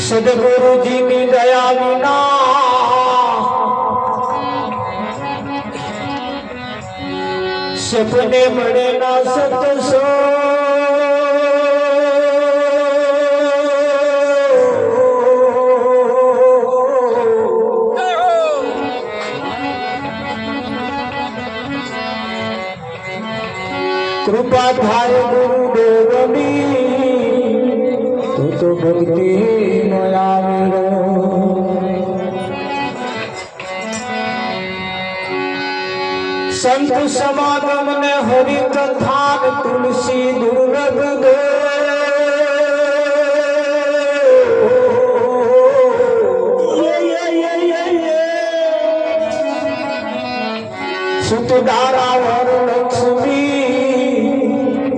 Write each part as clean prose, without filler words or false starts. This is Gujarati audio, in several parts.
સદગુરુજીની દયા વિના સપને મળે ના સતસો કૃપા થાય ગુરુદેવની તો ભક્તિ સંત સમાગમ ને હરિ કથા તુલસી દુર્લભ દે સુત દારા વર લક્ષ્મી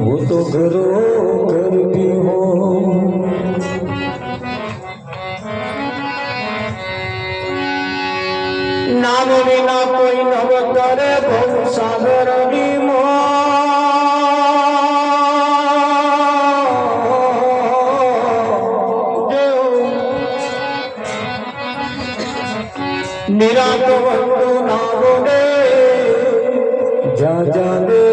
वो तो घरो घर भी हो नाम विना कोई नव करे भव सागर निराट वंदु नाम दे जा जा दे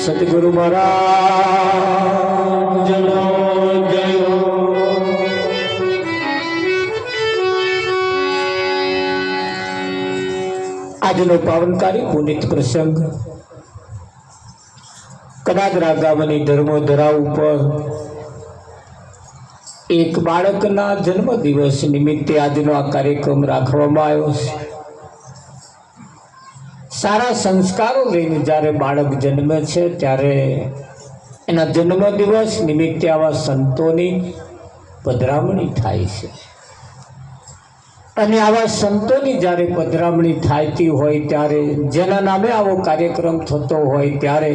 सतगुरु महाराज આજનો પાવનકારી પુનિત પ્રસંગ કદાદરા ગામની ધર્મોધરા ઉપર એક બાળકના જન્મ દિવસ નિમિત્તે આજનો આ કાર્યક્રમ રાખવામાં આવ્યો છે. સારા સંસ્કારો લઈને જ્યારે બાળક જન્મે છે ત્યારે એના જન્મ દિવસ નિમિત્તે આવા સંતોની પધરામણી થાય છે અને આવા સંતોની જ્યારે પધરામણી થતી હોય ત્યારે જેના નામે આવો કાર્યક્રમ થતો હોય ત્યારે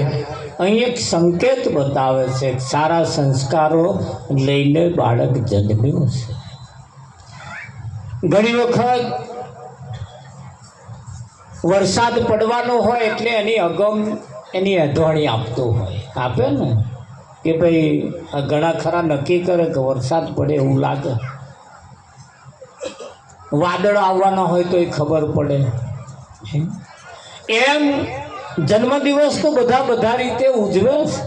અહીં એક સંકેત બતાવે છે. સારા સંસ્કારો લઈને બાળક જન્મ્યું છે. ઘણી વખત વરસાદ પડવાનો હોય એટલે એની અગમ એની અધવાણી આપતો હોય, આપે ને કે ભાઈ ઘણા ખરા નક્કી કરે કે વરસાદ પડે એવું લાગે, વાદળ આવવાના હોય તો એ ખબર પડે. એમ જન્મદિવસ તો બધા રીતે ઉજવે છે.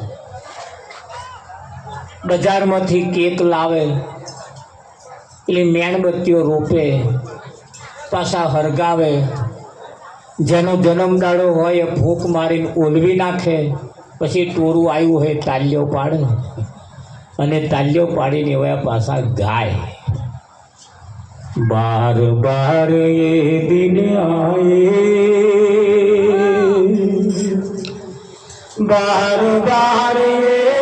બજારમાંથી કેક લાવે, એટલે મેણબત્તીઓ રોપે, પાછા હરગાવે, જેનો જન્મદાડો હોય એ ફૂંક મારીને ઓલવી નાખે, પછી ટોરું આવ્યું હોય તાલીઓ પાડે અને તાલીઓ પાડીને એવા પાછા ગાય. બાર બાર એ દિન આયે, બાર બાર એ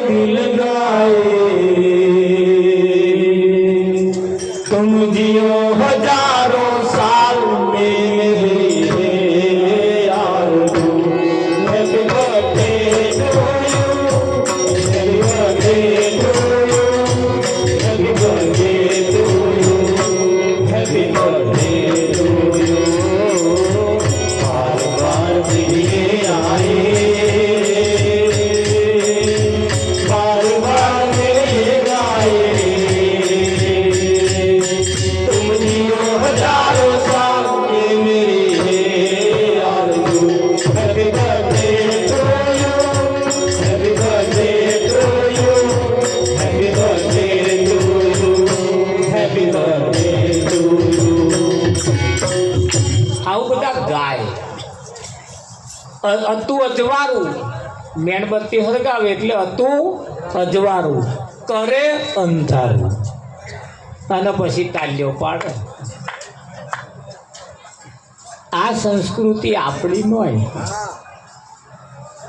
દિલ ગાયે, તુમ जियो हजारों साल में હતું અજવાળું, મેણબત્તી હળગાવે એટલે હતું અજવાળું, કરે અંધારું અને પછી તાલીઓ પાડે. આ સંસ્કૃતિ આપણી નહીં.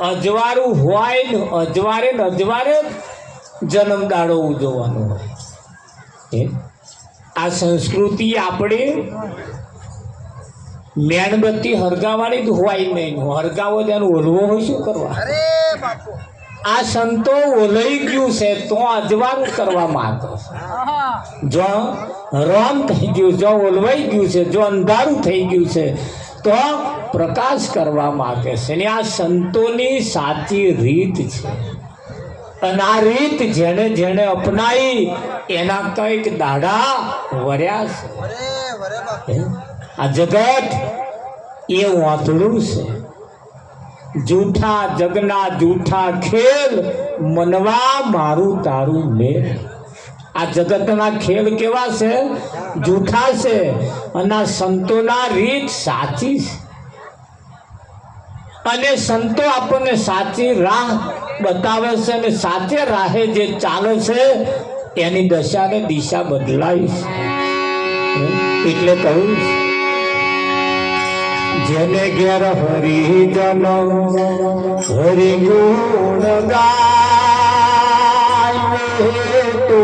અજવાળું હોય ને અજવારે જન્મદાડો ઉજવવાનો હોય. આ સંસ્કૃતિ આપણી મેણબત્તી હરગાવાની જ હોય નહીં. હરગાવો તેને ઓલવો હોય શું કરવા? આ સંતો ઓલઈ ગયું છે તો અજવાળું કરવા માંગે છે. જો રોમ થઈ ગયું, જો ઓલવાઈ ગયું છે, જો અંધારું થઈ ગયું છે તો પ્રકાશ કરવા માંગે છે. અને આ સંતોની સાચી રીત છે. અને આ રીત જેને જેને અપનાવી એના કઈક દાડા વર્યા છે. આ જગત એ વાંતળું છે. જૂઠા જગના જૂઠા ખેલ મનવા મારું તારું મેલ. આ જગતના ખેલ કેવા છે? જૂઠા છે. અને આ સંતોના રીત સાચી છે. અને સંતો આપણને સાચી રાહ બતાવે છે અને સાચે રાહે જે ચાલે છે એની દશા ને દિશા બદલાય છે. એટલે કહ્યું જેને ઘેર હરિજન હરિ ગુણ ગાય તો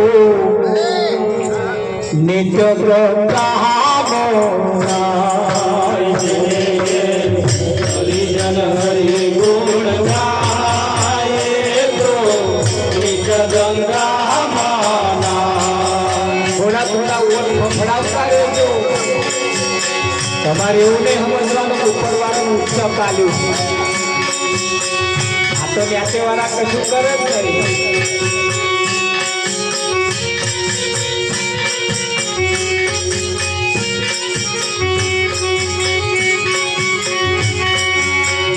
નિત્ય હરિજન હરિ ગુણ ગાય તો નિત્ય ગંગા થોડા થોડા ઓટ ફફડાવતા રહેજો. તમારે એવું નહીં સમજવાનું ઉપરવાળાનું ઉત્સવ ચાલ્યું. આ તો ન્યાતેવાળા કશું કરે જ નહીં.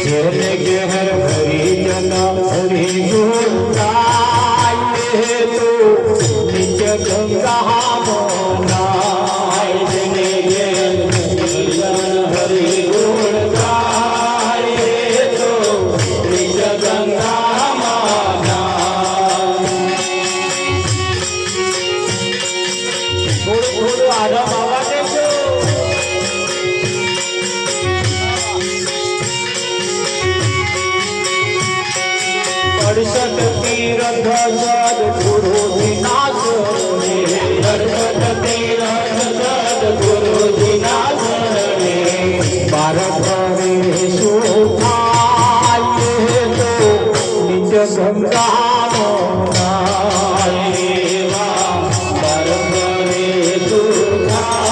જેને ઘેર હરિજન હરિ ગુણ ગાય તો નિત્ય ગંગા મનાય. જેને ઘેર હરિ ગુણ ગાય તો નિત્ય ગંગા મનાય. થોડું થોડું આરામ આવવા દેજો. અડસઠ તીરથ સદગુરુ વિનાશ રે. અડસઠ તીરથ સદગુરુ વિનાશ રે. બાર ફરે સુખાય તો નિત્ય ગંગા મનાય. બાર ફરે સુખાય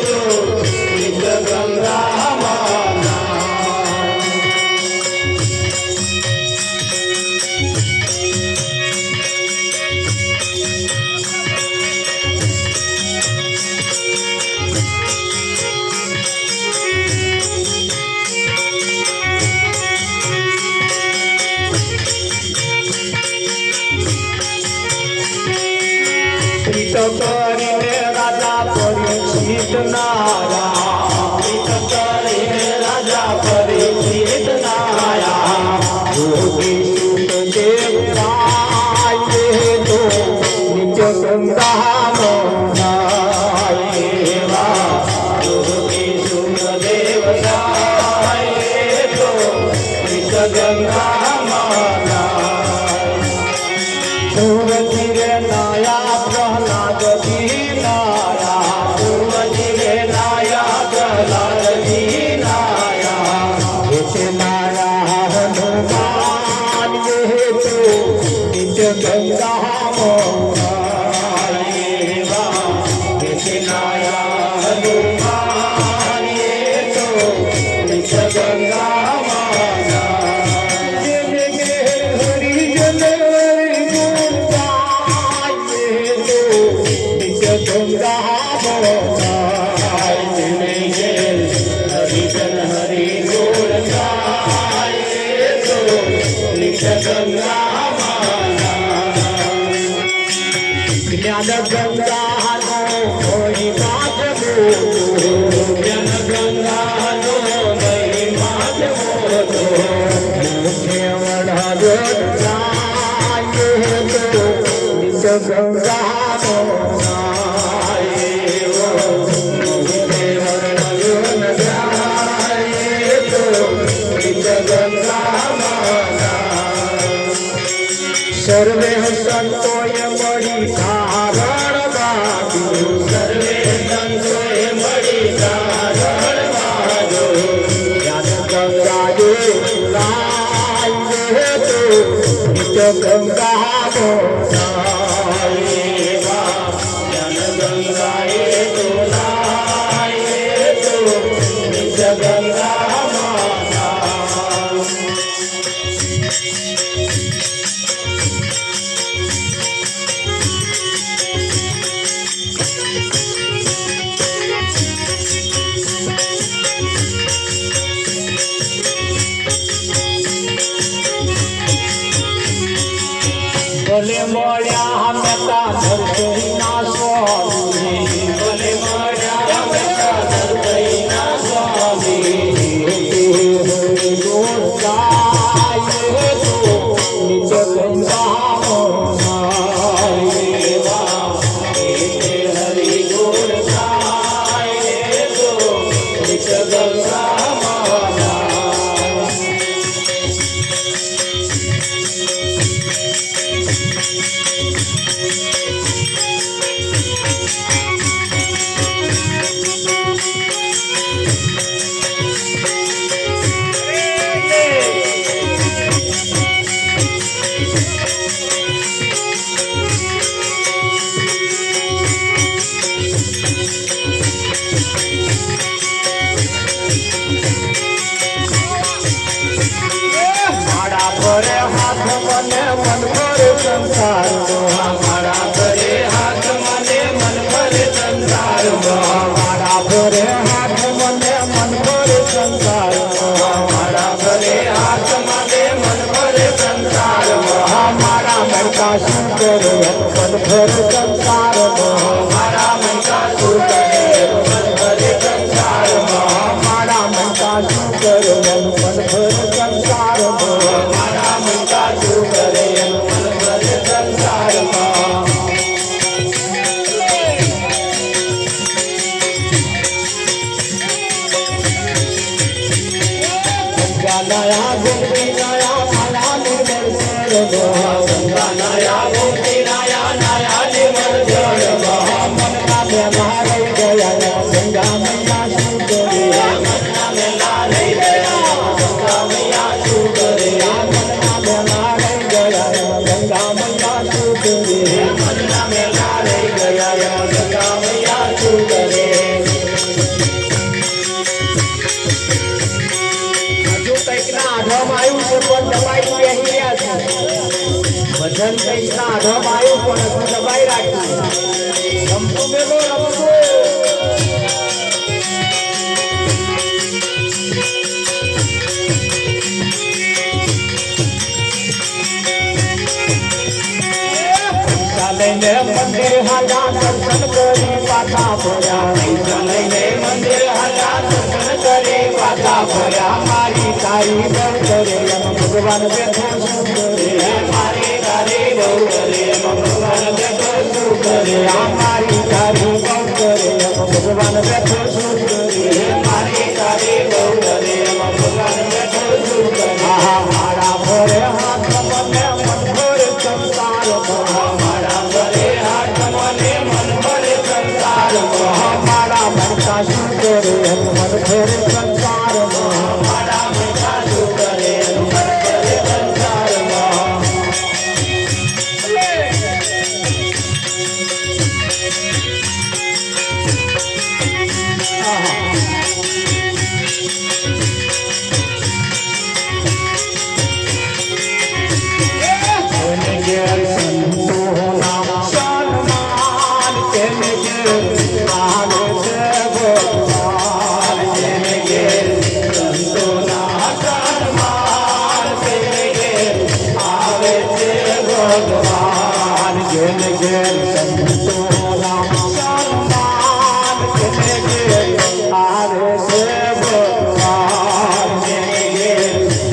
તો નિત્ય ગંગા કરીને રાજા પરીક્ષિત નાયા. કરીને રાજા પરીક્ષિત નાયા. યોગી સુત દેવ ગાય તો નિત્ય ગંગા મનાય. યોગી સુત દેવ ગાય તો નિત્ય ગંગા મનાય. સુરજી રે નાયા પ્રહલાદ નાયા. સુરજી રે નાયા પ્રહલાદ નાયા. એતે નાયા હનુમાન એ તો નિત્ય ગંગા મનાય. એતે નાયા હનુમાન એ તો નિત્ય ગંગા મનાય. જેને ઘેર હરિજન ગંગા મનાય. જેને ઘેર હરિજન હરિ ગુણ ગાય તો નિત્ય ગંગા મનાય. જ્ઞાન ગંગાનો મહિમા જગો. જ્ઞાન ગંગાનો મહિમા જગો. મુખે વડાજો ગાય તો નિત્ય ગંગા સર્વે સંતોએ મળી ધારણ બાંધ્યું. સર્વે સંતોએ મળી ધારણ બાંધ્યું. જ્ઞાન ગંગાએ લાય તો નિત્ય ગંગા મનાય. જ્ઞાન ગંગાએ તો લાય તો નિત્ય ગંગા મનાય. ભલે મળ્યા મહેતા નરસરીના સ્વામી, ભલે મળ્યા મહેતા નરસરીના સ્વામી. હરિ ગુણ ગાય તો નિજ ગંગામાં એવા, હરિ ગુણ ગાય તો નિજ ગંગામાં. મારા ઘરે હાથ મને મન ભરે સંસાર, મારા ઘરે હાથ મને મન ભરે સંસાર, મારા ઘરે હાથ મને મન ભરે સંસાર. મારા મનકા શું કરે મન ભરે સંસાર, મારા મનકા શું કરે મન ભરે સંસાર, મારા મનકા શું કરે મન ભરે સંસાર, મારા મનકા શું કરે નયા ગોપી નયા માલા નિર્મળ જળ, ગંગા નયા ગોપી નયા નયા નિર્મળ જળ. મનના મેલા રહી ગયા ગંગા મૈયા શું કરે, મનના મેલા રહી ગયા ગંગા મૈયા શું કરે, મનના મેલા રહી ગયા ગંગા મૈયા શું કરે, મનના મેલા રહી ગયા ગંગા મૈયા શું કરે. આવ્યું છે પણ દબાઈ બેસી ગયા છે. ભજન કઈકના આધમ આવ્યું પણ હજુ દબાઈ રાખ્યું. રમતું મેલો રમતું. લઈને મંદિર હાલા દર્શન કરી પાછા ફર્યા, લઈને મંદિર હાલા દર્શન કરી પાછા ફર્યા. મારી તારી બહુ કરે ભગવાન બેઠો શું કરે, મારી તારી બહુ કરે ભગવાન બેઠો શું કરે, મારી તારી બહુ કરે ભગવાન બેઠો શું કરે, મારી તારી બહુ કરે ભગવાન બેઠો શું કરે. મારા ભરે હાથ મને મન ભરે સંસાર, મારા ભરે હાથ મને મન ભરે સંસાર, મારા મનકા શું કરે મન ભરે સંસાર, મારા મનકા શું કરે મન ભરે સંસારમાં. ભગવાન જેને ઘેર સંતોના સન્માન, જેને ઘેર આવે છે ભગવાન, જેને ઘેર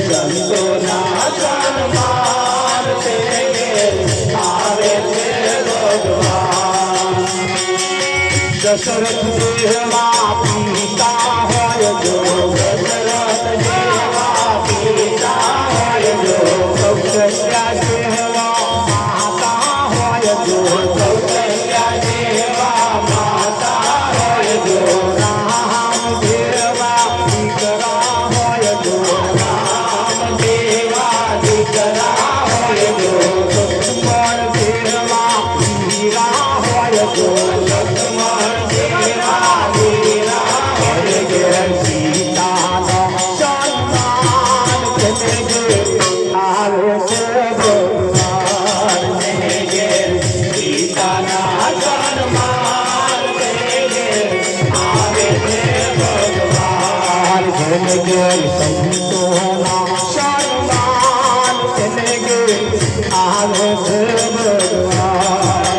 સંતોના સન્માન, જેને ઘેર આવે છે ભગવાન. દશરથ જેવા પિતા હોય જો, દશરથ જેવા પિતા હોય જો, કૌશલ્યા જેવા માતા હોય જો, કૌશલ્યા જેવા માતા હોય જો, રામ જેવા દીકરા હોય જો, રામ જેવા દીકરા હોય જો, લક્ષ્મણ જેવા વીરા હોય જો, લક્ષ્મણ જેવા આવે છે ભગવાન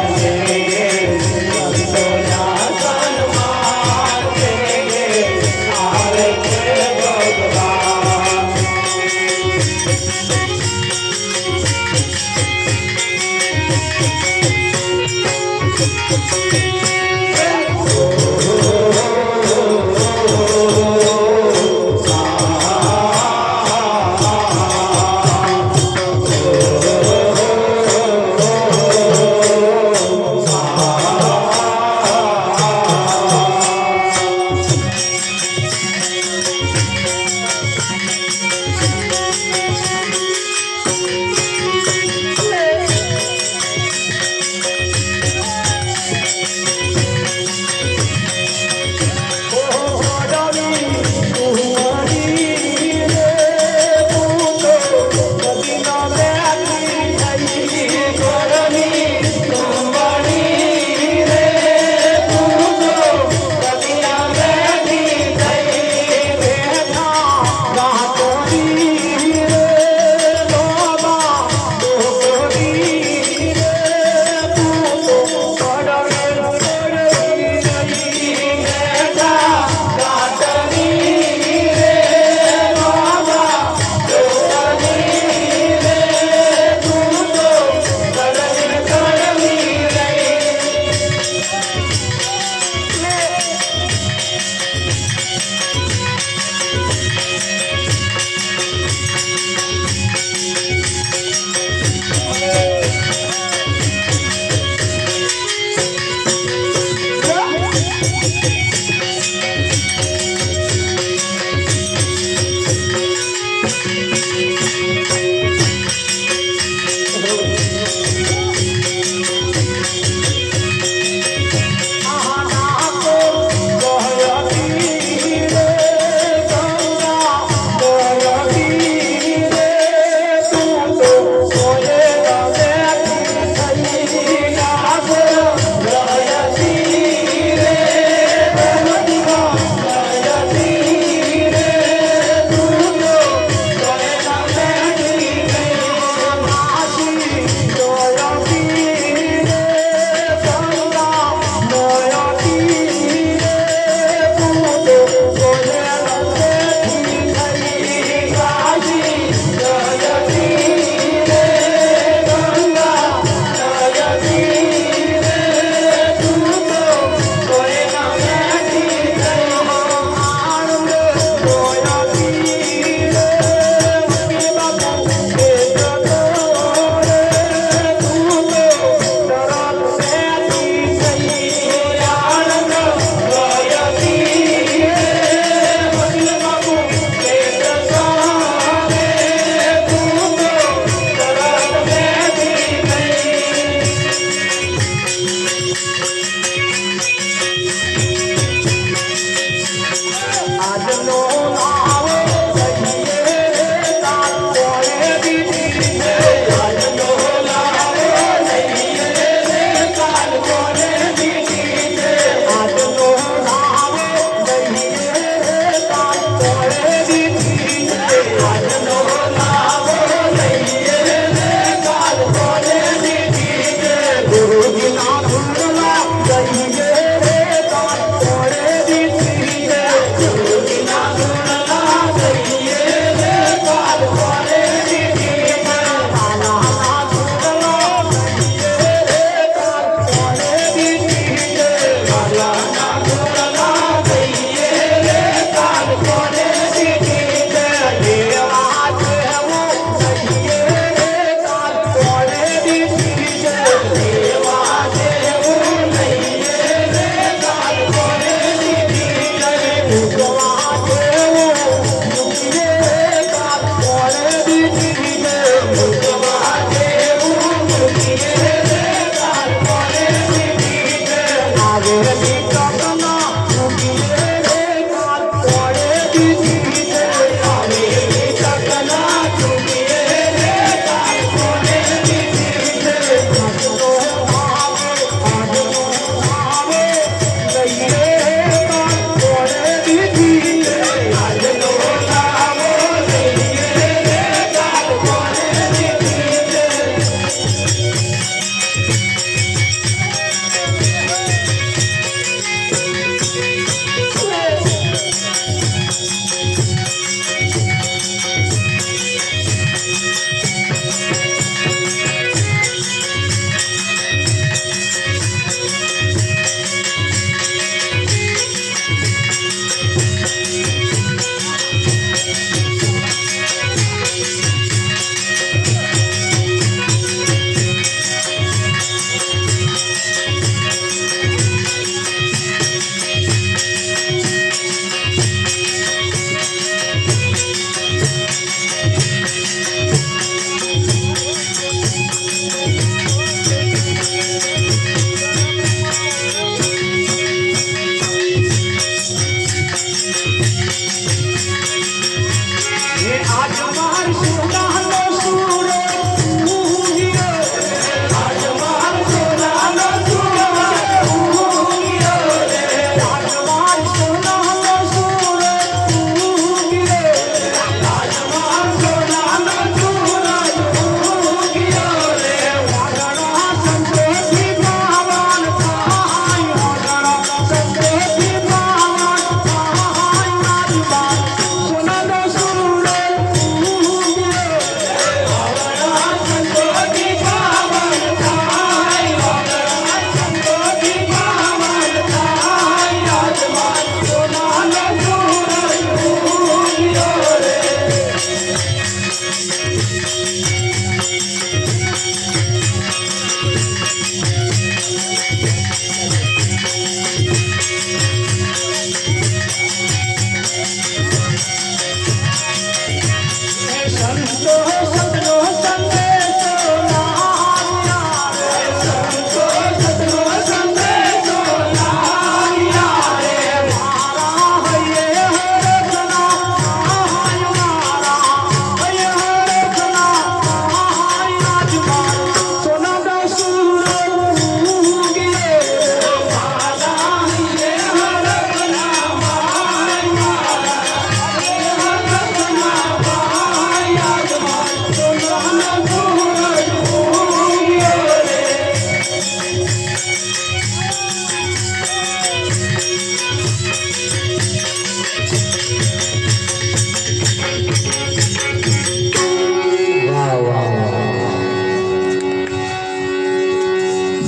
સંતોના સન્માન આવે છે ભગવાન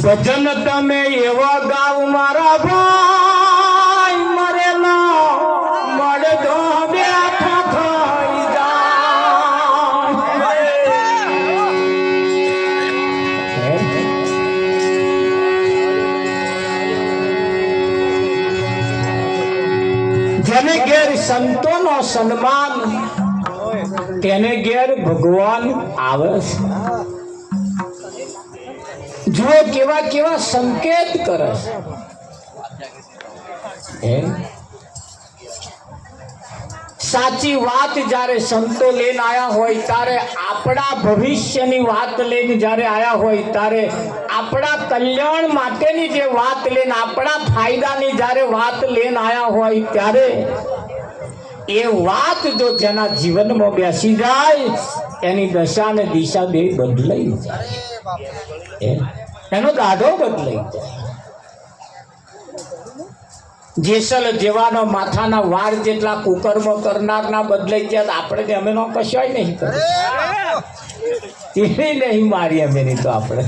ભજન તમે એવા ગાવ મારા ભાઈ મરેલો મળદો બેઠા થઈ જાય જેને ઘેર સંતોનો સન્માન તેને ઘેર ભગવાન આવે છે। જુઓ કેવા કેવા સંકેત કરે છે। સાચી વાત જ્યારે સંતો લઈને આયા હોય ત્યારે આપણા ભવિષ્યની વાત લઈને જ્યારે આયા હોય ત્યારે આપણા કલ્યાણ માટેની જે વાત લઈને આપણા ફાયદાની જ્યારે વાત લઈને આયા હોય ત્યારે એ વાત જો જેના જીવનમાં બેસી જાય એની દશા અને દિશા બે બદલાઈ જાય, એનો દાઢો બદલાઈ જાય। જેસલ જેવાનો માથાના વાર જેટલા કુકર્મ કરનારના બદલાઈ ગયા આપણે અમે નો કશાય નહીં કરે નહીં મારી અમે નહીં તો આપણે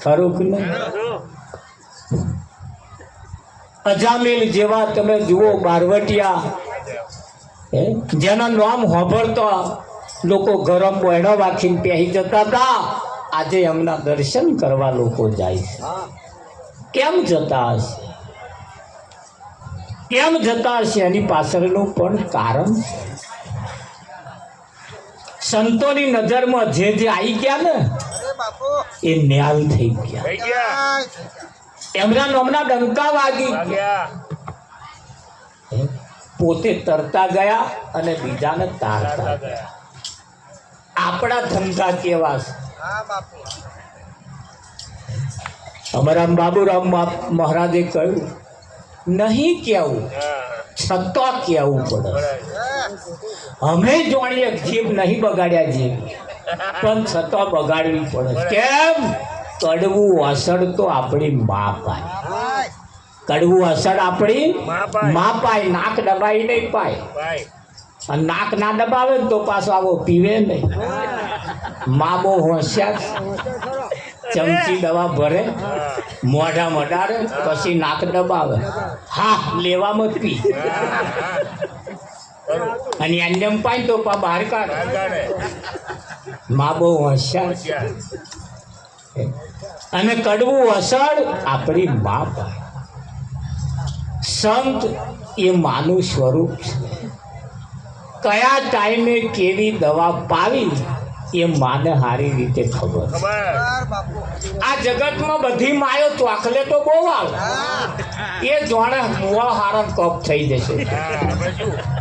ખરું કે નહીં। અજામિલ જેવા તમે જુઓ બારવટિયા જેના નામ હોભળતો લોકો ગરમ બહેણો વાખીને પહેરી જતા હતા, આજે એમના દર્શન કરવા લોકો જાય છે। કેમ જતા હશે, કેમ જતા હશે એની પાછળનું પણ કારણ છે। સંતોની નજરમાં જે જે આવી ગયા ને એ ન્યાલ થઈ ગયા, એમના નામના ડંકા વાગી ગયા, પોતે તરતા ગયા અને બીજાને તારતા ગયા। આપણા ધંધા કેવા છે? અમારા બાબુરામ મહારાજે કહ્યું નહીં કેવું છતાં કેવું પડે। અમે જાણીએ જીભ નહીં બગાડ્યા જીભ પણ છતાં બગાડવી પડે। કેમ? કડવું અસર તો આપણી મા પાય, કડવું અસર આપણી મા પાય, નાક દબાઈ નહીં પાય। અને નાક ના દબાવે ને તો પાછો આવો પીવે નહીં। મા બહુ હોશિયાર, ચમચી દવા ભરે મોઢા મડાડે પછી નાક દબાવે, હા લેવામાં પી અને એમ પાય તો બહાર કાઢે। મા બહુ હોશિયાર અને કડવું અસર આપણી મા પાય। સંત એ માનું સ્વરૂપ છે। કયા ટાઈમે કેવી દવા પાવી એ માને સારી રીતે ખબર છે। આ જગતમાં બધી માયો ચોકલેટો બહુ આવે, એ જોણે મોવા હારા કપ થઈ જશે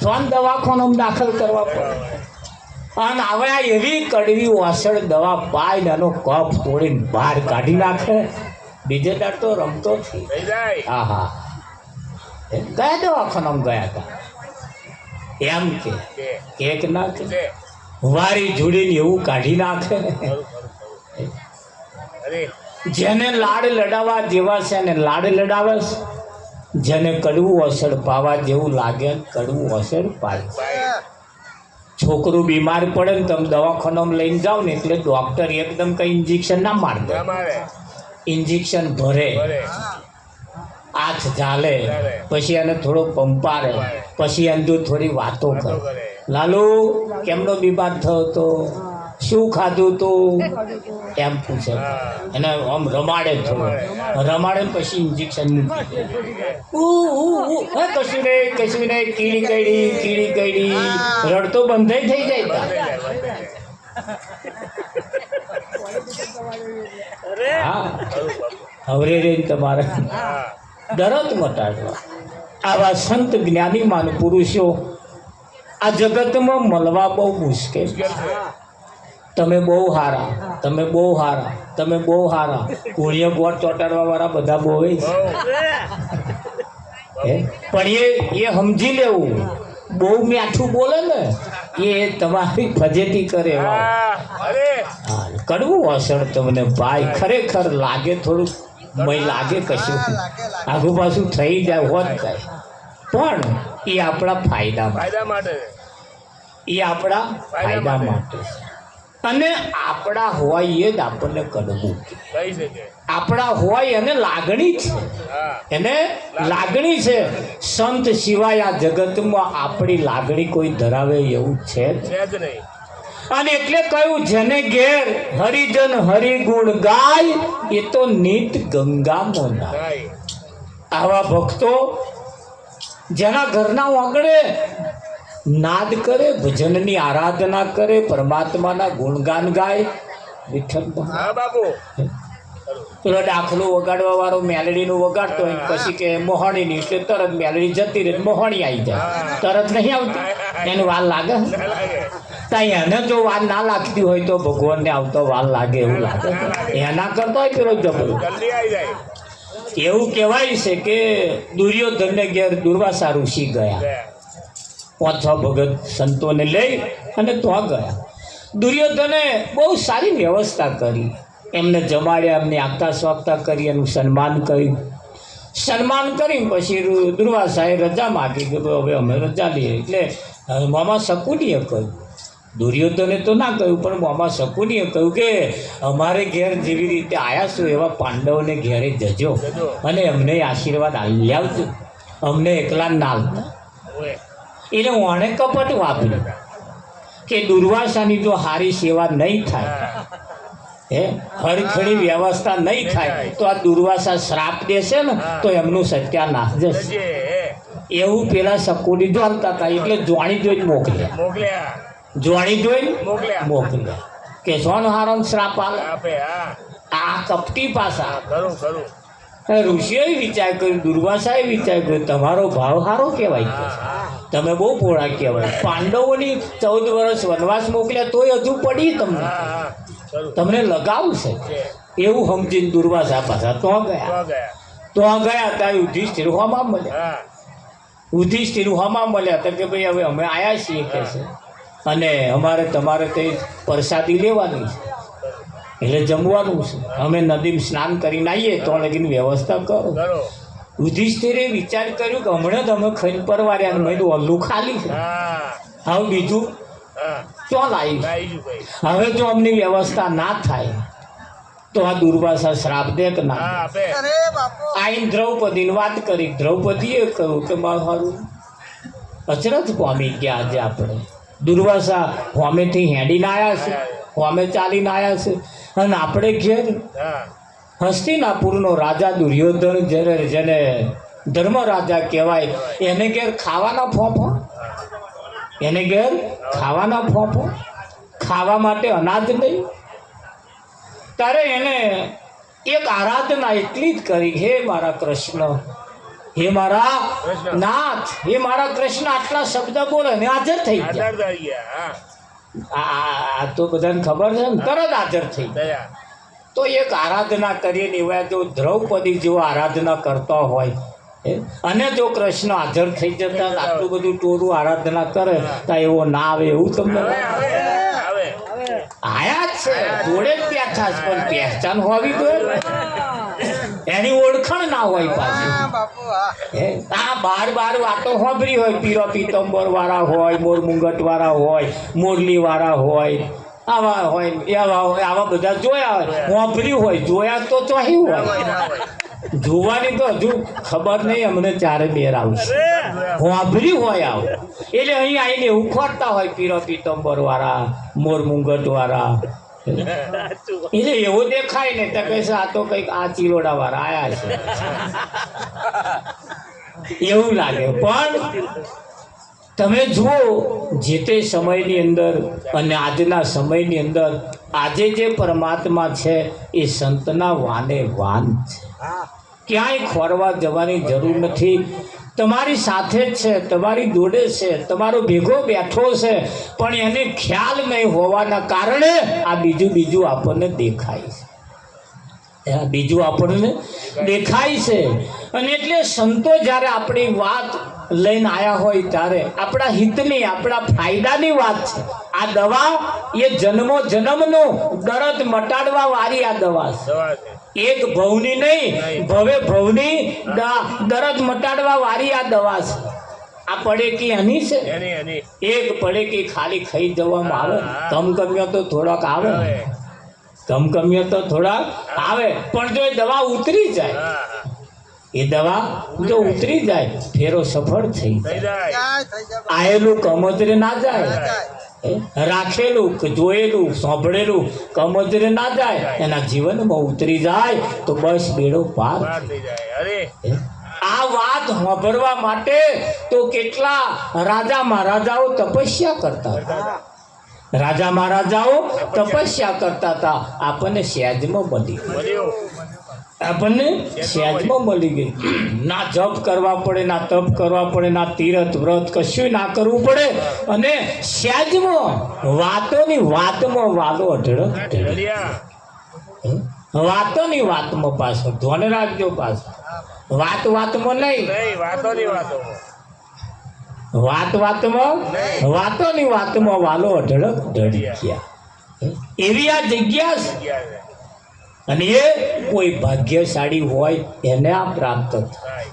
જોન દવાખાનામાં દાખલ કરવા પડે। અને હવે આ એવી કડવી વાસળ દવા પાય ને એનો કપ તોડીને બહાર કાઢી નાખે, બીજે દાડ તો રમતો થઈ। હા હા, કયા દવાખાનામાં ગયા હતા એમ કે એક ના કે વારી જોડીને એવું કાઢી નાખે। જેને લાડ લડાવવા જેવા છે ને લાડ લડાવે છે, જેને કડવું અસર પાવા જેવું લાગે કડવું અસર પાય। છોકરું બીમાર પડે ને તમે દવાખાનામાં લઈને જાઓ ને એટલે ડોક્ટર એકદમ કઈ ઇન્જેક્શન ના મારે, ઇન્જેક્શન ભરે, હાથ ઝાલે, પછી એને થોડો પંપારે, પછી અંદર થોડી વાતો કરે, લાલુ કેમનો બીમાર થયો તો, શું ખાધું તું, એમ પૂછે, એને આમ રમાડે, થોડો રમાડે પછી ઇન્જેક્શન મૂકી કશું નહીં કશું નહીં, કીડી કઈડી કીડી કઈડી, રડતો બંધ થઈ જાય। હા હવે રે તમારે દરદ મટાડવા આવા સંત જ્ઞાનીમાન પુરુષો આ જગતમાં મળવા બહુ મુશ્કેલ છે। તમે બહુ હારા, તમે બહુ હારા, તમે બહુ હારા, કોળિયા ગોળ ચોટાડવા વાળા બધા બહુ પણ એ સમજી લેવું, બહુ મીઠું બોલે ને એ તમારી ફજેતી કરે કડવું અસર તમને ભાઈ ખરેખર લાગે થોડું મય લાગે કશું આગુ પાછું થઈ જાય હોત જાય પણ એ આપણા ફાયદા માટે એ આપણા ફાયદા માટે અને આપણા હોય એ જ આપણને કડવું આપણા હોય અને લાગણી છે એને લાગણી છે સંત સિવાય આ જગતમાં આપણી લાગણી કોઈ ધરાવે એવું છે જ નહીં અને એટલે કહ્યું જેને ઘેર હરિજન હરિગુણ ગાય એ તો નીત ગંગામાં નાય આવા ભક્તો જેના ઘરના આંગણે નાદ કરે ભજનની આરાધના કરે પરમાત્માના ગુણગાન ગાય વિઠ્ઠલ બાપુ પેલો દાખલો વગાડવા વાળો મેલડીનું વગાડતો હોય પછી કે મોહણીની એટલે તરત મેલડી જતી રહે મોહણી આવી જાય તરત નહીં આવતી એને વાર લાગે ત્યાં એને જો વાર ના લાગતી હોય તો ભગવાનને આવતો વાર લાગે એવું લાગે એના કરતો હોય પેલો જબરો એવું કહેવાય છે કે દુર્યોધનને ઘેર દુર્વાસા ઋષિ ગયા 5-6 ભગત સંતોને લઈ અને ત્યાં ગયા દુર્યોધને બહુ સારી વ્યવસ્થા કરી એમને જમાડ્યા એમને આગતા સ્વાગતા કરી એનું સન્માન કર્યું સન્માન કરી પછી દુર્વાસાએ રજા માગી કે હવે અમે રજા લઈએ એટલે મામા શકુનીએ કહ્યું દુર્યોધને તો ના કહ્યું પણ મામા શકુનીએ કહ્યું કે અમારે ઘેર જેવી રીતે આવ્યા છો એવા પાંડવોને ઘેરે જજો અને અમને આશીર્વાદ આલી આવજો અમને એકલા ના આવતા એટલે ઓણે કપટ વાપર્યું કે દુર્વાસાની જો સારી સેવા નહીં થાય હરખડી વ્યવસ્થા નહીં થાય તો આ દુર્વાસા શ્રાપ દેશે ને તો એમનું સત્યાનાશ જશે એવું પેલા શકુની જોલતા હતા એટલે જોણી જોઈને મોકલ્યા જોણી જોઈને મોકલ્યા કે સોન હારો શ્રાપ આપે આ કપટી પાસા ઋષિએ વિચાર કર્યો દુર્વાસાએ વિચાર કર્યો તમારો ભાવ સારો કહેવાય તમે બહુ પોળા કહેવાય પાંડવોની 14 વર્ષ વનવાસ મોકલ્યા તોય હજુ પડી તમને લગાવશે એવું સમજીને દુર્વાસા પાછા તો ગયા ત્યાં યુધિષ્ઠિર હોમાં મળ્યા તો કે ભાઈ હવે અમે આવ્યા છીએ કે છે અને અમારે તમારે કંઈ પ્રસાદી લેવાની છે એટલે જમવાનું છે અમે નદીમાં સ્નાન કરીને આવીએ તો લગીને વ્યવસ્થા કરો યુધિષ્ઠિરે વિચાર કર્યું કે હમણાં જ અમે ખાઈને પરવાર્યા મેં તો અલ્લું ખાલી છે હવે બીજું ક્યાં લાવીશું હવે જો અમની વ્યવસ્થા ના થાય તો આ દુર્વાસા શ્રાપ દે કે ના આઈને દ્રૌપદીની વાત કરી દ્રૌપદીએ કહ્યું કે મારું અચરજ પામી ગયા આજે આપણે દુર્વાસા હોમેથી હેડીને આવ્યા છે હોમે ચાલીને આવ્યા છે અને આપણે ઘેર હસ્તિનાપુરનો રાજા દુર્યોધન જેને ધર્મ રાજા કહેવાય એને ઘેર ખાવાના ફોફો એને ઘેર ખાવાના ફોફો ખાવા માટે અનાજ નહીં ત્યારે એને એક આરાધના એટલી જ કરી હે મારા કૃષ્ણ હે મારા નાથ હે મારા કૃષ્ણ આટલા શબ્દ બોલે ને હાજર થઈ ગયા આ તો બધાને ખબર છે ને તરત હાજર થઈ ગયા તો એક આરાધના કરીને એવા જો દ્રૌપદી જેવો આરાધના કરતા હોય અને જો કૃષ્ણ હાજર થઈ જતા આટલું બધું ટોરું આરાધના કરે તો એવો ના આવે એવું તમને આયા જ છે જોડે જ બેઠા છે પણ પહેચાન હોવી જોઈએ એની ઓળખાણ ના હોય પાછી આ બાર વાતો સાંભળી હોય પીરો પીતંબર વાળા હોય મોર મુંગટ વાળા હોય મોરલી વાળા હોય આવા હોય આવા બધા જોયા હોય સાંભળ્યું હોય જોયા તો ચોહી હોય જોવાની તો હજુ ખબર નહીં અમને ચારે બેર આવશે સાંભળ્યું હોય આવું એટલે અહીં આવીને એવું ખોટતા હોય પીરો પીતંબર વાળા મોર મુંગટ વાળા એટલે એવું દેખાય ને તો કહેશે આ તો કંઈક આ ચિલોડા વાળા આયા છે એવું લાગે પણ તમે જુઓ જે તે સમયની અંદર અને આજના સમયની અંદર આજે જે પરમાત્મા છે એ સંતના વાને વાન છે ક્યાંય ખોરવા જવાની જરૂર નથી તમારી સાથે જ છે તમારી જોડે છે તમારો ભેગો બેઠો છે પણ એને ખ્યાલ નહીં હોવાના કારણે આ બીજું આપણને દેખાય છે બીજું આપણને દેખાય છે અને એટલે સંતો જ્યારે આપણી વાત લઈને આયા હોય ત્યારે આપણા હિતની આપણા ફાયદાની વાત છે. આ દવા એ જન્મો જન્મનો દર્દ મટાડવા વાળી આ દવા છે. એક ભવની નહીં ભવે ભવની દર્દ મટાડવા વાળી આ દવા છે. આ પડેકી હની છે. એક પડેકી ખાલી ખાઈ જવામાં આવે, કમકમિયો તો થોડાક આવે, કમકમિયો તો થોડાક આવે, પણ જો એ દવા ઉતરી જાય, એ દવા જો ઉતરી જાય ફેરો સફળ થઈ જાય. આયેલું કમજરે ના જાય, રાખેલું જોયેલું સાંભળેલું કમજરે ના જાય, એના જીવનમાં ઉતરી જાય તો બસ બેડો પાર થઈ જાય. આ વાત સાંભળવા માટે તો કેટલા રાજા મહારાજાઓ તપસ્યા કરતા હતા. રાજા મહારાજાઓ તપસ્યા કરતા હતા. આપણને સહેજમાં મળી, આપણને સહેજમાં મળી ગઈ. ના જપ કરવા પડે, ના તપ કરવા પડે, ના તીરથ વ્રત કશું ના કરવું પડે, અને સહેજમાં વાતોની વાતમાં વાલો અઢળક વાતોની વાતમાં પાછો ધ્યાન રાખજો. પાછો વાત વાતમાં નહીં, વાત વાતમાં વાતોની વાતમાં વાલો અઢળક ઢળી ગયા. એવી આ જગ્યા છે, અને એ કોઈ ભાગ્યશાળી હોય એને આ પ્રાપ્ત થાય.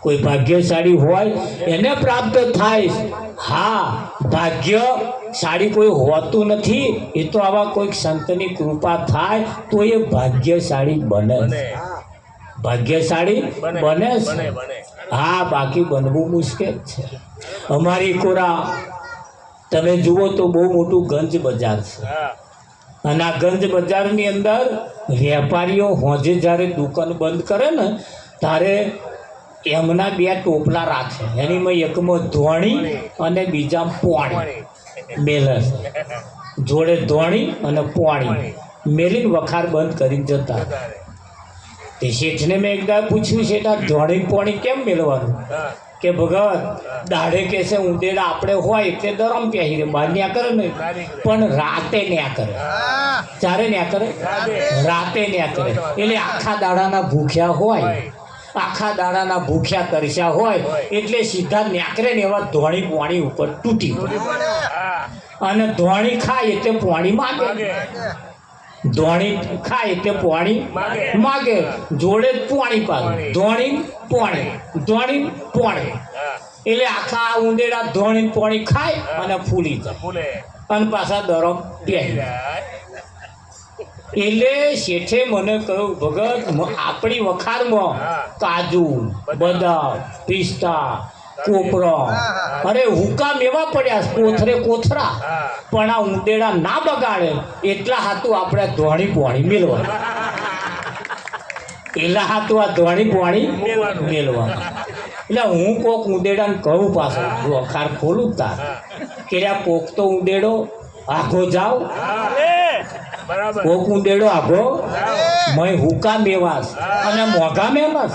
કોઈ ભાગ્યશાળી હોય એને પ્રાપ્ત થાય. હા, ભાગ્યશાળી કોઈ હોતું નથી. એ તો આવા કોઈક સંતની કૃપા થાય તો એ ભાગ્યશાળી બને, ભાગ્યશાળી બને છે. હા, બાકી બનવું મુશ્કેલ છે. અમારી કોરા તમે જુઓ તો બહુ મોટું ગંજ બજાર છે, અને આ ગંજ બજારની અંદર વેપારીઓ હોજે જ્યારે દુકાન બંધ કરે ને ત્યારે એમના બે ટોપલા રાખે. એનીમાં એકમાં ધોણી અને બીજામાં પોણી મેલે, જોડે ધોણી અને પોણી મેલીને વખાર બંધ કરીને જતા. તે શેઠને મેં એકદા પૂછ્યું, શેઠ આ ધોણી પોણી કેમ મેળવાનું? કે ભગત દાઢે કે છે ઉંદેડા આપણે હોય એટલે દરમ પહેરી બહાર ન્યા કરે ને, પણ રાતે ન્યા કરે. ચારે ન્યા કરે, રાતે ન્યા કરે. એટલે આખા દાડાના ભૂખ્યા હોય, આખા દાડાના ભૂખ્યા તરસ્યા હોય એટલે સીધા ન્યાકરે ને એવા ધોણી પોણી ઉપર તૂટી પડે. અને ધોણી ખાય એટલે પોણી માગે, ધોણી ખાય એટલે પોણી માગે, જોડે જ પોણી પાડે. ધોણી પોણી, ધોણી પોણી, એટલે આખા ઉંદેડા ધોણી પોણી ખાય અને ફૂલી જાય, અને પાછા દરમ પહેરી. એટલે શેઠે મને કહ્યું, ભગત આપણી વખારમાં કાજુ બદામ પિસ્તા કોપરો અરે હુકામ એવા પડ્યા કોથરે કોથરા, પણ આ ઉંદેડા ના બગાડે એટલા હાથું આપણે ધોણી પોણી મેળવા, એટલા હાથું આ ધોણી પોણી મેળવા. એટલે હું કોક ઉંદેડાને કહું પાછો વખાર ખોલું તાર કે આ કોક તો ઉંદેડો આઘો જાવ, કોક ઉંદેડો આઘો મય હુકા મેવાસ અને મોઘા મેવાસ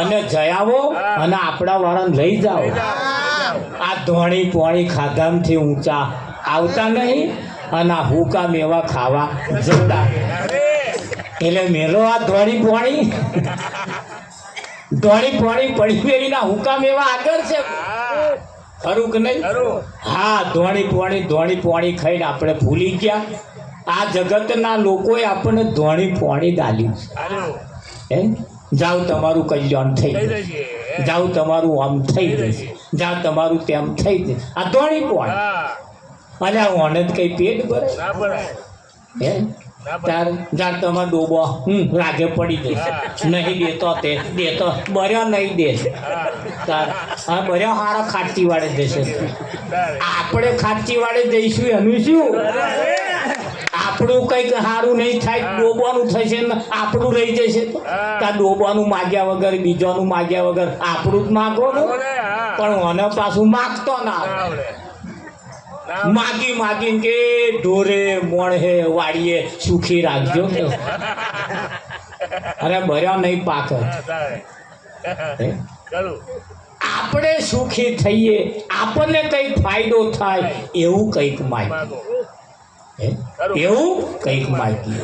અને જયાવો અને આપણા વાળાને લઈ જાઓ. આ ધોણી પોણી ખાધામથી ઊંચા આવતા નહીં અને આ હુકા મેવા ખાવા જતા. એટલે મેલો આ ધોણી પોણી, ધોણી પોણી પડી મેળીના હુકા મેવા આગળ છે, ખરું કે નહીં? હા, ધોણી પોણી ખાઈને આપણે ભૂલી ગયા. આ જગતના લોકોએ આપણને ધોણી પોણી ડાલ્યું છે. જાઓ તમારું કલ્યાણ થઈ જશે, જાઓ તમારું આમ થઈ જશે, જાઓ તમારું તેમ થઈ જશે. આ ધોણી પોણી, અને આ ઓનદ કઈ પેટ ભરે? હે તાર જાર તમારો ડોબો રાગે પડી જશે. નહીં દેતો તે દેતો બર્યો નહીં દે તાર હા બર્યો હારા ખાટકી વાળે જશે. આપણે ખાટકી વાળે જઈશું એનું શું? આપણું કંઈક સારું નહીં થાય, ડોબાનું થશે ને આપણું રહી જશે. ત્યાં ડોબાનું માગ્યા વગર બીજાનું માગ્યા વગર આપણું જ માગો ને, પણ મને પાછું માગતો ના માગી માગીને કે ઢોરે મોણહે વાડીએ સુખી રાખજો. અરે ભર્યા નહીં પાક. આપણે સુખી થઈએ, આપણને કંઈક ફાયદો થાય એવું કંઈક માગીએ, એવું કંઈક માગીએ.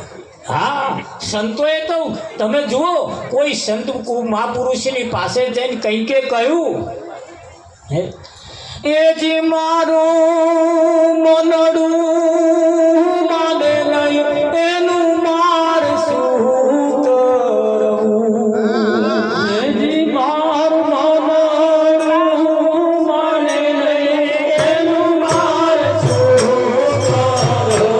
હા, સંતોએ તો તમે જુઓ કોઈ સંત મહાપુરુષની પાસે જઈને કંઈકે કહ્યું હે એ જી મારું મનડું માને નહીં એનું માર શું કરવું એ જી મારું મનડું માને નહીં એનું માર શું કરવું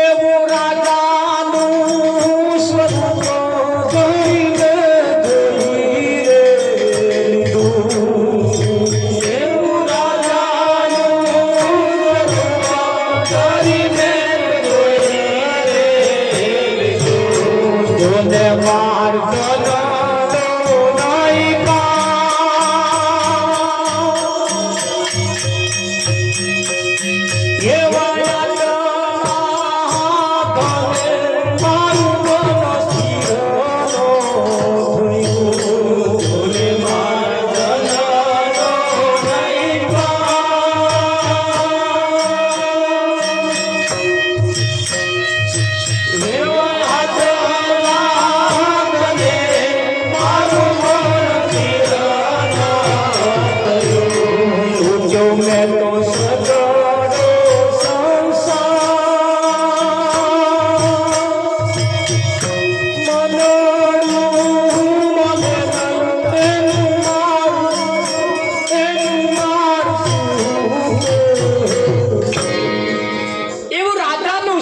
એવો રાજાનું સ્વરૂપ જોઈને જોઈ રે લીધું એવું રાજાનું સ્વરૂપ જોઈને જોઈ રે લીધું જોને માર ગનો નહીં એવા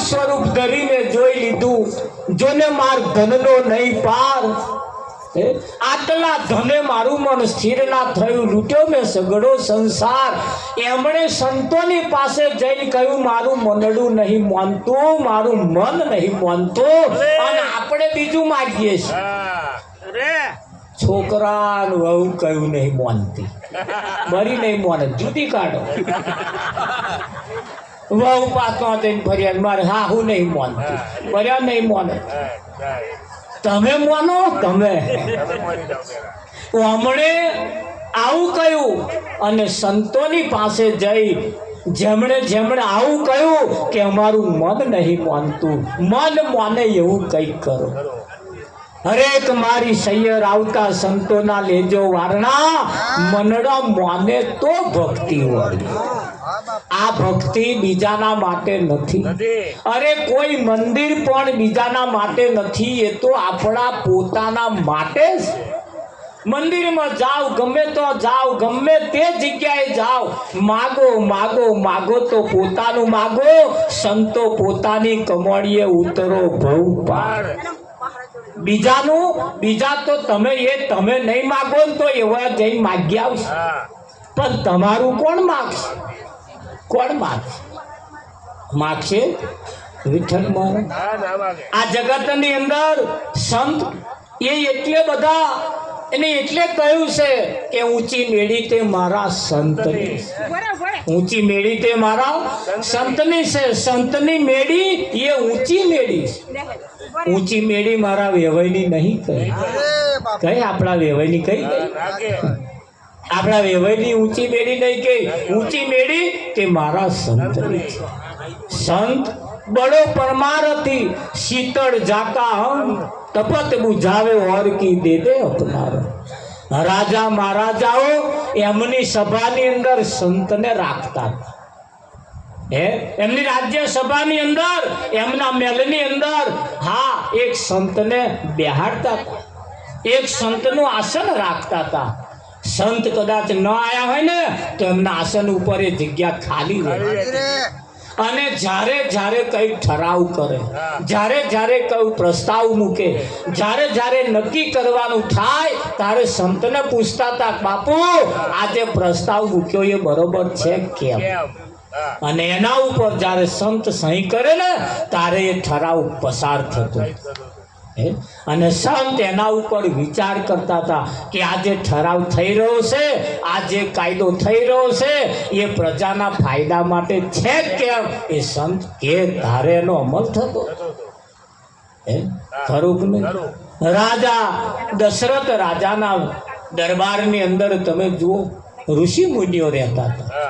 સ્વરૂપ ધરીને જોઈ લીધું જોને માર ધનનો નહીં પાર આટલા ધને મારું મન સ્થિર ના થયું લૂટ્યો મેં સગડો સંસાર એમણે સંતોની પાસે જઈને કહ્યું મારું મનડું નહીં માનતું મારું મન નહીં માનતું અને આપણે બીજું માગીએ છીએ છોકરા વહુ કયું નહીં માનતી બરી નહીં માને જુદી કાઢો વહુ પાછો થઈને ફરિયાદ મારે હા હું નહીં માનતી ફરિયાદ નહીં માને તમે માનો તમે હમણે આવું કહ્યું અને સંતોની પાસે જઈ જેમણે આવું કહ્યું કે અમારું મન નહીં માનતું મન માને એવું કંઈક કરો હરેક મારી સૈયર આવતા સંતોના લેજો વારણા મનડા માને તો ભક્તિ વળી આ ભક્તિ બીજાના માટે નથી અરે કોઈ મંદિર પણ બીજાના માટે નથી એ તો આપણા પોતાના માટે જ મંદિરમાં જાઓ ગમે તો જાઓ ગમે તે જગ્યાએ જાઓ માગો માગો માગો તો પોતાનું માગો સંતો પોતાની કમાણીએ ઉતરો ભવ પાર બીજા તો તમે નહીં માગો ને તો એવા જઈને માગી આવશે પણ તમારું કોણ માગશે વિઠ્ઠલ આ જગતની અંદર સંત એ એટલે બધા એને એટલે કહ્યું છે કે ઊંચી મેળી તે મારા સંતની ઊંચી મેળી તે મારા સંતની છે સંતની મેળી એ ઊંચી મેળી ઊંચી મેળી મારા વેવાઈની નહીં કઈ આપણા વેવાઈની કઈ આપણા વેવાઈની ઊંચી મેળી નહીં કઈ ઊંચી મેળી તે મારા સંતની છે સંત બડો પરમારથી શીતળ જાકા હમ તપત બુઝાવે ઓર કી દે દે અપનારો રાજા મહારાજાઓ એમની સભાની અંદર સંતને રાખતા એમની રાજ્ય સભાની અંદર એમના મહેલની અંદર હા એક સંતને બેહાડતા હતા એક સંતનું આસન રાખતા હતા સંત કદાચ ન આયા હોય ને તો એમના આસન ઉપર એ જગ્યા ખાલી રહે અને જ્યારે કઈ ઠરાવ કરે જ્યારે કઈ પ્રસ્તાવ મૂકે જ્યારે નક્કી કરવાનું થાય ત્યારે સંતને પૂછતા હતા બાપુ આજે પ્રસ્તાવ મૂક્યો એ બરોબર છે કેમ અને એના ઉપર જ્યારે સંત સહી કરે ને ત્યારે એ ઠરાવ પસાર થતો અને સંત એના ઉપર વિચાર કરતા હતા કે આજે ઠરાવ થઈ રહ્યો છે આજે કાયદો થઈ રહ્યો છે એ પ્રજાના ફાયદા માટે છે કેમ એ સંત કે ધારે એનો અમલ થતો ખરું ને રાજા દશરથ રાજાના દરબારની અંદર તમે જુઓ ઋષિ મુનિઓ રહેતા હતા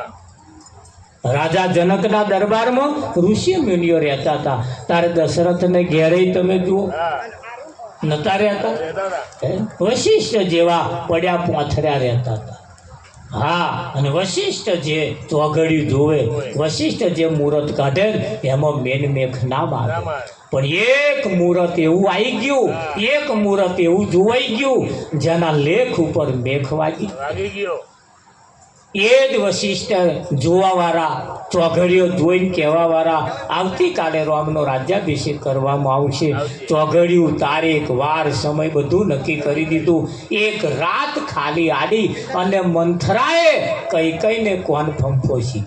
રાજા જનકના દરબારમાં ઋષિ મુનિઓ રહેતા હતા. તારે દશરથને ઘેરે તમે જુઓ નતા રહેતા, વશિષ્ઠ જેવા પડ્યા પોથર્યા રહેતા હતા. હા, અને વશિષ્ઠ જે ચોઘડિયું જોવે, વશિષ્ઠ જે મુહૂર્ત કાઢે એમાં મેન મેઘ ના મારે. પણ એક મુહૂર્ત એવું આવી ગયું, એક મુહૂર્ત એવું જોવાઈ ગયું જેના લેખ ઉપર મેઘ વાગી ગયો. એ જ વશિષ્ઠ જોવાવાળા, ચોઘડીઓ જોઈને કહેવાવાળા, આવતીકાલે રામનો રાજ્યાભિષેક કરવામાં આવશે. ચોઘડિયું તારીખ, વાર, સમય બધું નક્કી કરી દીધું. એક રાત ખાલી આડી અને મંથરાએ કઈને કોણ ફંફોશી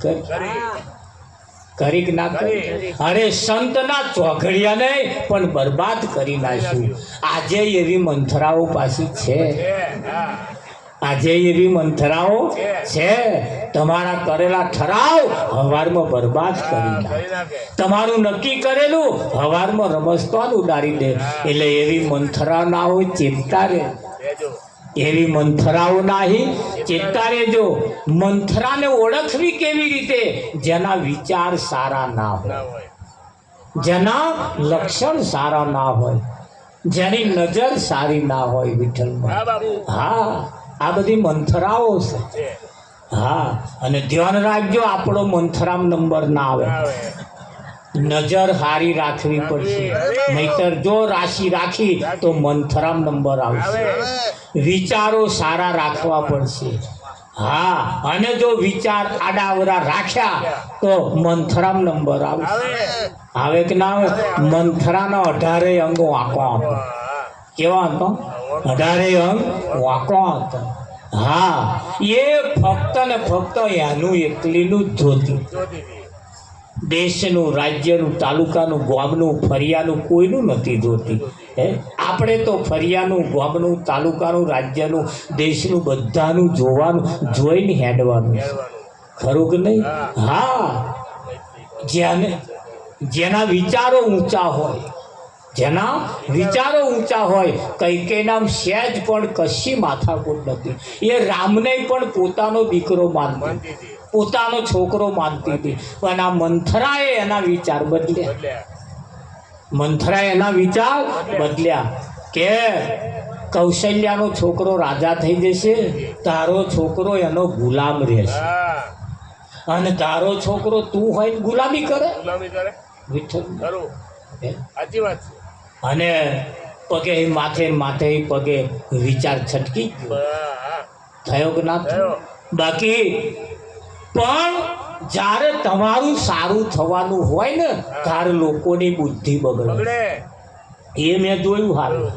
કરી ના કરી. અરે સંતના ચોઘડિયાને પણ બરબાદ કરી નાખ્યું. આજે એવી મંથરાઓ પાછી છે, આજે એવી મંથરાઓ છે. તમારા કરેલા ઠરાવ હવારમાં બરબાદ કરી નાખે. તમારું નક્કી કરેલું હવારમાં રમસ્તોન ઉડાડી દે. એટલે એવી મંથરા ના હોય, ચિંતા રે. એવી મંથરાઓ નહીં, ચેતતા રહેજો. મંથરાને ઓળખવી કેવી રીતે? જેના વિચાર સારા ના હોય, જેના લક્ષણ સારા ના હોય, જેની નજર સારી ના હોય. વિઠ્ઠલમાં હા, આ બધી મંથરાઓ છે. હા, અને ધ્યાન રાખજો, આપણો મંથરામ નંબર ના આવે. નજર હારી રાખવી પડશે, નહીતર જો રાશિ રાખી તો મંથરામ નંબર આવશે. વિચારો સારા રાખવા પડશે. હા, અને જો વિચાર આડાવડા રાખ્યા તો મંથરામ નંબર આવશે. આવે કે ના આવે? મંથરાના 18 અંગો વાંકો હતો. કેવા હતો? 18 અંગ વાંકો હતો. હા, એ ફક્ત ને ફક્ત એનું એકલીનું જ જોતી. દેશનું, રાજ્યનું, તાલુકાનું, ગામનું, ફરિયાનું કોઈનું નથી જોતી. આપણે તો ફરિયાનું, ગામનું, તાલુકાનું, રાજ્યનું, દેશનું બધાનું જોવાનું, જોઈને હેડવાનું. ખરું કે નહીં? હા, જેના વિચારો ઊંચા હોય, જેના વિચારો ઊંચા હોય, કઈ નામ સહેજ પણ કશી માથાકૂટ નથી. એ રામને પણ પોતાનો દીકરો માનતી, પોતાનો છોકરો માનતી હતી. પણ આ મંથરાએ એના વિચાર બદલ્યા. મંથરાએ એના વિચાર બદલ્યા કે કૌશલ્યાનો છોકરો રાજા થઈ જશે, તારો છોકરો એનો ગુલામ રહેશે. અને તારો છોકરો તું હોય ગુલામી કરે. વિઠ્ઠલ સાચી વાત છે. અને પગે માથે પગે વિચાર છટકી થયો કે ના થયો? બાકી પણ જ્યારે તમારું સારું થવાનું હોય ને ત્યારે લોકોની બુદ્ધિ બગડે. એ મેં જોયું. હારું,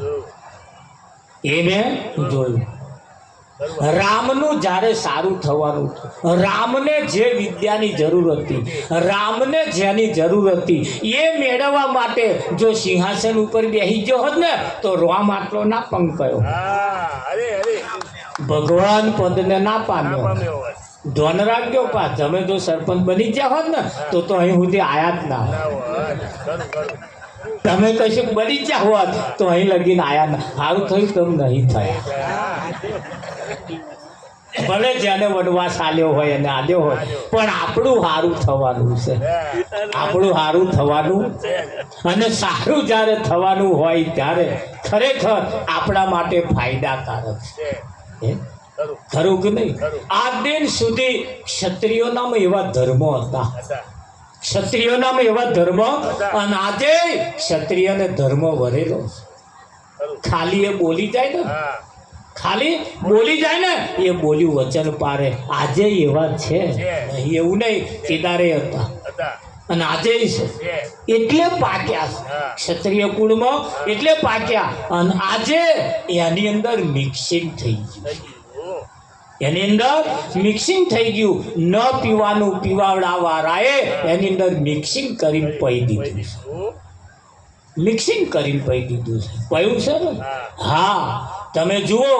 એ મેં જોયું. રામનું જ્યારે સારું થવાનું, રામને જે વિદ્યાની જરૂર હતી, રામને જેની જરૂર હતી, એ મેળવવા માટે જો સિંહાસન ઉપર બેસી ગયો હોત ને તો રામ આટલો ના પંકયો, ભગવાન પદને ના પામ્યો. ધ્યાન રાખજો પા, તમે જો સરપંચ બની ગયા હોત ને તો અહીં સુધી આયા જ ના. તમે કશું બની ગયા હોત તો અહીં લગીને આયા ના. સારું થયું તમે નહીં થયા. ભલે જેને વનવાસ આલ્યો હોય અને આલ્યો હોય, પણ આપણું સારું થવાનું છે. આપણું સારું થવાનું, અને સારું જ્યારે થવાનું હોય ત્યારે ખરેખર આપણા માટે ફાયદાકારક છે. ખરું કે નહીં? આ દિન સુધી ક્ષત્રિયોનામાં એવા ધર્મો હતા, ક્ષત્રિયોનામાં એવા ધર્મ, અને આજે ક્ષત્રિયને ધર્મ વરેલો. ખાલી એ બોલી જાય ને, ખાલી બોલી જાય ને, એ બોલ્યું વચન પારે. આજે એવા છે, એવું નહીં કેદારે હતા, અને આજે એટલે પાક્યા ક્ષત્રિય કુળમાં, એટલે પાક્યા. અને આજે એની અંદર મિક્સિંગ થઈ ગયું, એની અંદર મિક્સિંગ થઈ ગયું. ન પીવાનું પીવાડાવાળાએ એની અંદર મિક્સિંગ કરીને પી દીધું, મિક્સિંગ કરીને પી દીધું છે. કયું છે ને? હા, તમે જુઓ